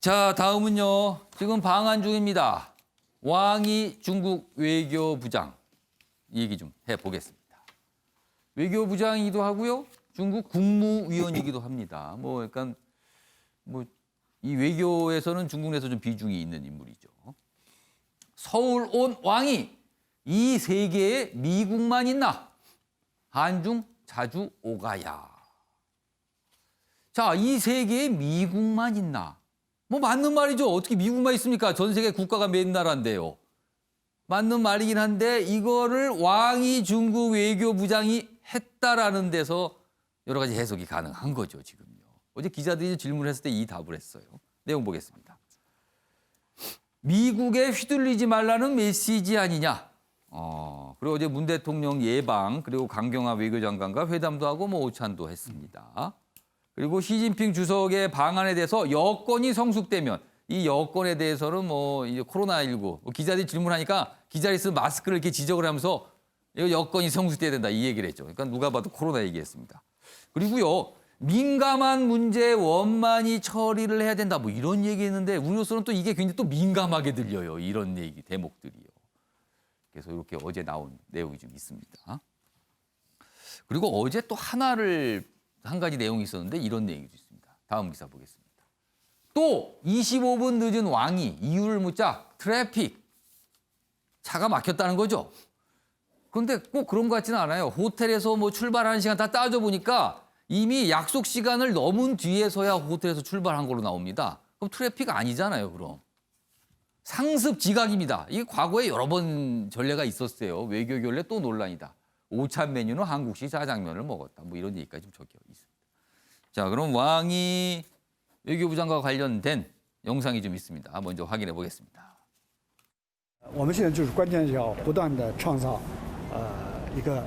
자, 다음은요. 지금 방한 중입니다. 왕이 중국 외교부장 얘기 좀 해보겠습니다. 외교부장이기도 하고요. 중국 국무위원이기도 합니다. 약간 이 외교에서는 중국 내에서 좀 비중이 있는 인물이죠. 서울 온 왕이 이 세계에 미국만 있나? 한중 자주 오가야. 자, 이 세계에 미국만 있나? 맞는 말이죠. 어떻게 미국만 있습니까? 전 세계 국가가 몇 나라인데요. 맞는 말이긴 한데 이거를 왕이 중국 외교부장이 했다라는 데서 여러 가지 해석이 가능한 거죠, 지금요. 어제 기자들이 질문을 했을 때 이 답을 했어요. 내용 보겠습니다. 미국에 휘둘리지 말라는 메시지 아니냐. 그리고 어제 문 대통령 예방 그리고 강경화 외교장관과 회담도 하고 오찬도 했습니다. 그리고 시진핑 주석의 방안에 대해서 여건이 성숙되면 이 여건에 대해서는 이제 코로나19 기자들이 질문하니까 기자들이 쓴 마스크를 이렇게 지적을 하면서 이거 여건이 성숙돼야 된다 이 얘기를 했죠. 그러니까 누가 봐도 코로나 얘기했습니다. 그리고요. 민감한 문제 원만히 처리를 해야 된다 이런 얘기했는데 우리로서는 또 이게 굉장히 또 민감하게 들려요. 이런 얘기 대목들이요. 그래서 이렇게 어제 나온 내용이 좀 있습니다. 그리고 어제 또 한 가지 내용이 있었는데 이런 내용도 있습니다. 다음 기사 보겠습니다. 또 25분 늦은 왕이 이유를 묻자 트래픽, 차가 막혔다는 거죠. 그런데 꼭 그런 것 같지는 않아요. 호텔에서 출발하는 시간 다 따져보니까 이미 약속 시간을 넘은 뒤에서야 호텔에서 출발한 걸로 나옵니다. 그럼 트래픽 아니잖아요, 그럼. 상습 지각입니다. 이게 과거에 여러 번 전례가 있었어요. 외교 결례 또 논란이다. 오찬 메뉴는 한국식 짜장면을 먹었다. 이런 얘기까지 좀 적혀 있습니다. 자, 그럼 왕이 외교부장과 관련된 영상이 좀 있습니다. 먼저 확인해 보겠습니다. 我们现在就是关键是要不断的创造一个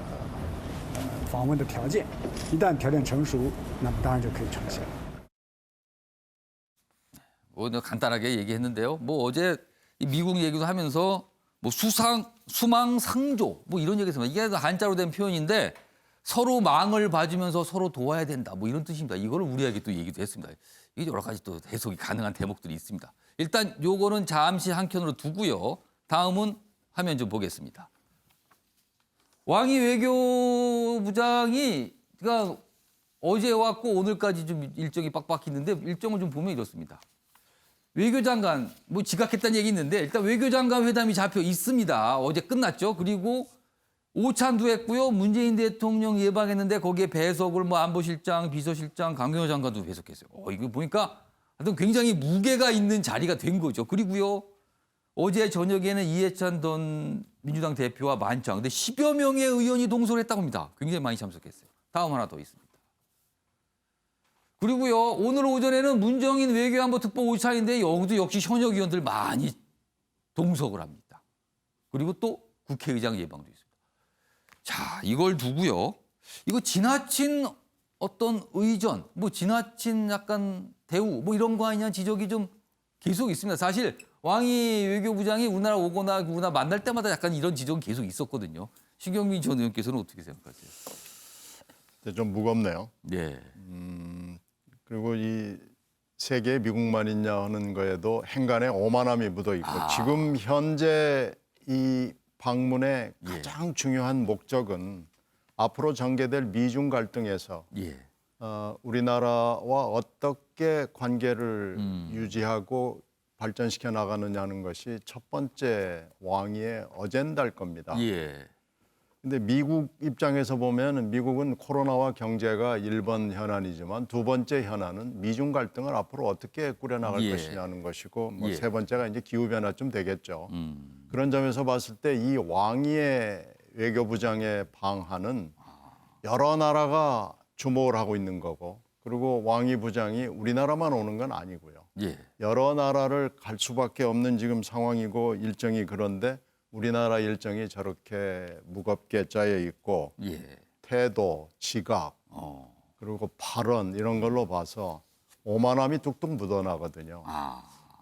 访问的条件，一旦条件成熟，那么当然就可以呈现。 간단하게 얘기했는데요. 어제 미국 얘기도 하면서 수망상조 이런 얘기했습니다. 이게 한자로 된 표현인데 서로 망을 봐주면서 서로 도와야 된다 이런 뜻입니다. 이거를 우리에게 또 얘기도 했습니다. 이게 여러 가지 또 해석이 가능한 대목들이 있습니다. 일단 요거는 잠시 한켠으로 두고요. 다음은 화면 좀 보겠습니다. 왕이 외교부장이 그러니까 어제 왔고 오늘까지 좀 일정이 빡빡 있는데 일정을 좀 보면 이렇습니다. 외교장관 지각했다는 얘기 있는데 일단 외교장관 회담이 잡혀 있습니다. 어제 끝났죠. 그리고 오찬도 했고요. 문재인 대통령 예방했는데 거기에 배석을 안보실장, 비서실장, 강경화 장관도 배석했어요. 이거 보니까 하여튼 굉장히 무게가 있는 자리가 된 거죠. 그리고요. 어제 저녁에는 이해찬 전 민주당 대표와 만찬. 근데 10여 명의 의원이 동석을 했다고 합니다. 굉장히 많이 참석했어요. 다음 하나 더 있습니다. 그리고요, 오늘 오전에는 문정인 외교안보 특보 오찬인데 여기도 역시 현역 의원들 많이 동석을 합니다. 그리고 또 국회의장 예방도 있습니다. 자, 이걸 두고요. 이거 지나친 어떤 의전, 지나친 약간 대우, 이런 거 아니냐 지적이 좀 계속 있습니다. 사실 왕이 외교부장이 우리나라 오거나 우리나라 만날 때마다 약간 이런 지적이 계속 있었거든요. 신경민 전 의원께서는 어떻게 생각하세요? 좀 무겁네요. 네. 그리고 이 세계에 미국만 있냐 하는 거에도 행간에 오만함이 묻어 있고 지금 현재 이 방문의 가장 중요한 목적은 앞으로 전개될 미중 갈등에서 우리나라와 어떻게 관계를 유지하고 발전시켜 나가느냐는 것이 첫 번째 왕위의 어젠다일 겁니다. 근데 미국 입장에서 보면 미국은 코로나와 경제가 1번 현안이지만 두 번째 현안은 미중 갈등을 앞으로 어떻게 꾸려나갈 것이냐는 것이고 세 번째가 이제 기후변화쯤 되겠죠. 그런 점에서 봤을 때 이 왕위의 외교부장의 방한은 여러 나라가 주목을 하고 있는 거고 그리고 왕위 부장이 우리나라만 오는 건 아니고요. 여러 나라를 갈 수밖에 없는 지금 상황이고 일정이 그런데 우리나라 일정이 저렇게 무겁게 짜여 있고 태도, 지각, 그리고 발언 이런 걸로 봐서 오만함이 뚝뚝 묻어나거든요.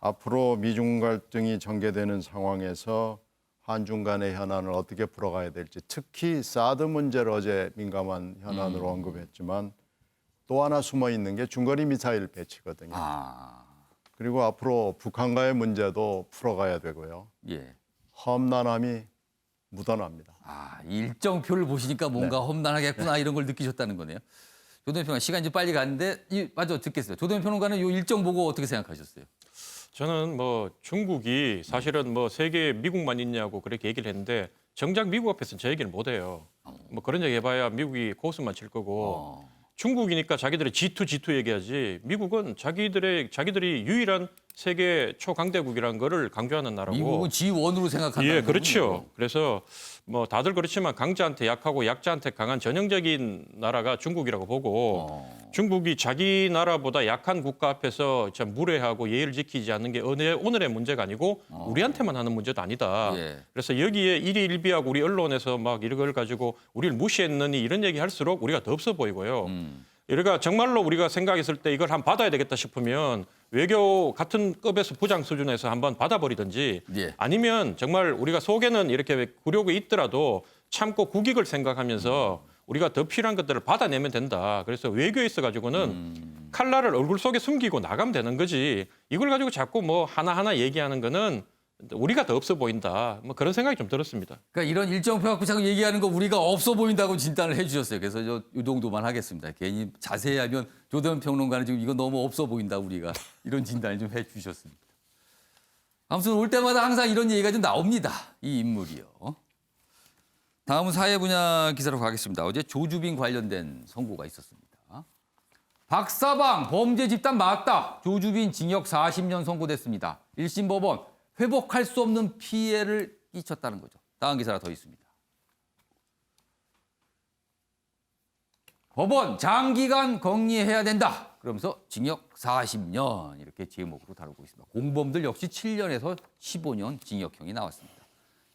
앞으로 미중 갈등이 전개되는 상황에서 한중 간의 현안을 어떻게 풀어가야 될지 특히 사드 문제를 어제 민감한 현안으로 언급했지만 또 하나 숨어 있는 게 중거리 미사일 배치거든요. 그리고 앞으로 북한과의 문제도 풀어가야 되고요. 예. 험난함이 묻어납니다. 아, 일정표를 보시니까 뭔가 험난하겠구나 이런 걸 느끼셨다는 거네요. 조동현 평론가 시간이 좀 빨리 갔는데 마저 듣겠습니다. 조동현 평론가는 이 일정 보고 어떻게 생각하셨어요? 저는 뭐 중국이 사실은 뭐 세계에 미국만 있냐고 그렇게 얘기를 했는데 정작 미국 앞에서는 저 얘기를 못 해요. 뭐 그런 얘기 해봐야 미국이 고스만 칠 거고 중국이니까 자기들이 G2 얘기하지 미국은 자기들이 유일한 세계 초강대국이라는 거를 강조하는 나라고. 미국은 G1으로 생각한다는 예, 그렇죠. 거군요. 그래서 뭐 다들 그렇지만 강자한테 약하고 약자한테 강한 전형적인 나라가 중국이라고 보고 중국이 자기 나라보다 약한 국가 앞에서 참 무례하고 예의를 지키지 않는 게 오늘의 문제가 아니고 우리한테만 하는 문제도 아니다. 예. 그래서 여기에 일희일비하고 우리 언론에서 막 이걸 가지고 우리를 무시했느니 이런 얘기 할수록 우리가 더 없어 보이고요. 그러니까 정말로 우리가 생각했을 때 이걸 한번 받아야 되겠다 싶으면 외교 같은 급에서 부장 수준에서 한번 받아버리든지 예. 아니면 정말 우리가 속에는 이렇게 굴욕이 있더라도 참고 국익을 생각하면서 우리가 더 필요한 것들을 받아내면 된다. 그래서 외교에 있어가지고는 칼날을 얼굴 속에 숨기고 나가면 되는 거지. 이걸 가지고 자꾸 뭐 하나하나 얘기하는 거는 우리가 더 없어 보인다. 뭐 그런 생각이 좀 들었습니다. 그러니까 이런 일정표 갖고 자꾸 얘기하는 거 우리가 없어 보인다고 진단을 해주셨어요. 그래서 저 이 정도만 하겠습니다. 괜히 자세히 하면 조동현 평론가는 지금 이거 너무 없어 보인다 우리가 이런 진단을 좀 해주셨습니다. 아무튼 올 때마다 항상 이런 얘기가 좀 나옵니다. 이 인물이요. 다음은 사회 분야 기사로 가겠습니다. 어제 조주빈 관련된 선고가 있었습니다. 박사방 범죄 집단 맞다. 조주빈 징역 40년 선고됐습니다. 1심 법원 회복할 수 없는 피해를 끼쳤다는 거죠. 다음 기사가 더 있습니다. 법원 장기간 격리해야 된다. 그러면서 징역 40년 이렇게 제목으로 다루고 있습니다. 공범들 역시 7년에서 15년 징역형이 나왔습니다.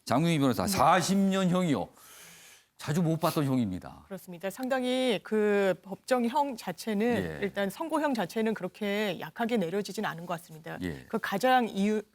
장유희 변호사 40년형이요. 자주 못 봤던 형입니다. 그렇습니다. 상당히 그 법정형 자체는 예. 일단 선고형 자체는 그렇게 약하게 내려지진 않은 것 같습니다. 예. 그 가장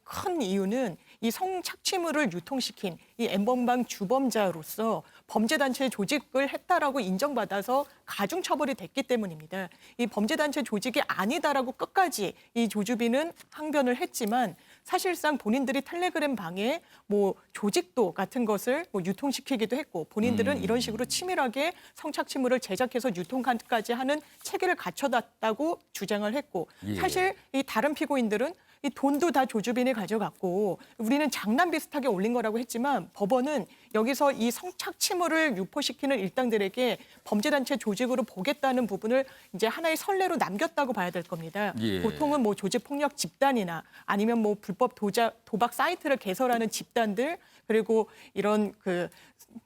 큰 이유는 이 성착취물을 유통시킨 이 N번방 주범자로서 범죄단체 조직을 했다라고 인정받아서 가중처벌이 됐기 때문입니다. 이 범죄단체 조직이 아니다라고 끝까지 이 조주빈은 항변을 했지만 사실상 본인들이 텔레그램 방에 뭐 조직도 같은 것을 뭐 유통시키기도 했고 본인들은 이런 식으로 치밀하게 성착취물을 제작해서 유통까지 하는 체계를 갖춰놨다고 주장을 했고 예. 사실 이 다른 피고인들은 이 돈도 다 조주빈이 가져갔고 우리는 장난 비슷하게 올린 거라고 했지만 법원은 여기서 이 성착취물을 유포시키는 일당들에게 범죄단체 조직으로 보겠다는 부분을 이제 하나의 선례로 남겼다고 봐야 될 겁니다. 예. 보통은 뭐 조직폭력 집단이나 아니면 뭐 불법 도박 사이트를 개설하는 집단들 그리고 이런 그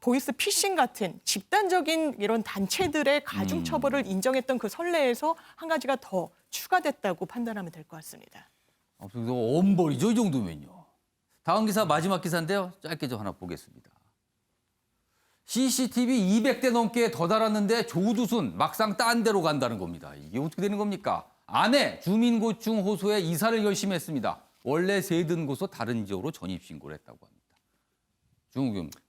보이스 피싱 같은 집단적인 이런 단체들의 가중처벌을 인정했던 그 선례에서 한 가지가 더 추가됐다고 판단하면 될 것 같습니다. 아무튼 엄벌이죠, 이 정도면요. 다음 기사 마지막 기사인데요. 짧게 좀 하나 보겠습니다. CCTV 200대 넘게 더 달았는데 조두순 막상 딴 데로 간다는 겁니다. 이게 어떻게 되는 겁니까? 아내 주민고충 호소에 이사를 열심히 했습니다. 원래 세든 곳으로 다른 지역으로 전입신고를 했다고 합니다.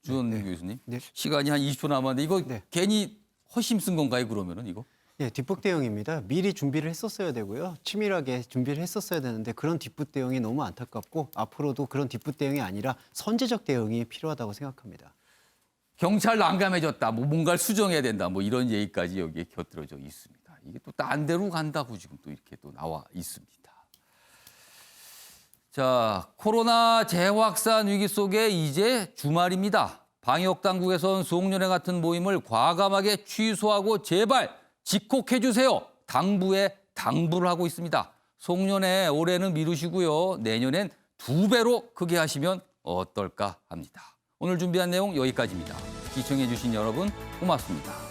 주원 교수님, 네. 시간이 한 20초 남았는데 이거 네. 괜히 허심 쓴 건가요, 그러면은 이거? 예, 뒷북 대응입니다. 미리 준비를 했었어야 되고요. 치밀하게 준비를 했었어야 되는데 그런 뒷북 대응이 너무 안타깝고 앞으로도 그런 뒷북 대응이 아니라 선제적 대응이 필요하다고 생각합니다. 경찰 난감해졌다. 뭐 뭔가를 수정해야 된다. 뭐 이런 얘기까지 여기에 곁들여져 있습니다. 이게 또 딴 데로 간다고 지금 또 이렇게 또 나와 있습니다. 자, 코로나 재확산 위기 속에 이제 주말입니다. 방역 당국에선 송년회 같은 모임을 과감하게 취소하고 제발 직콕해 주세요. 당부에 당부를 하고 있습니다. 송년회 올해는 미루시고요. 내년엔 2배로 크게 하시면 어떨까 합니다. 오늘 준비한 내용 여기까지입니다. 시청해 주신 여러분 고맙습니다.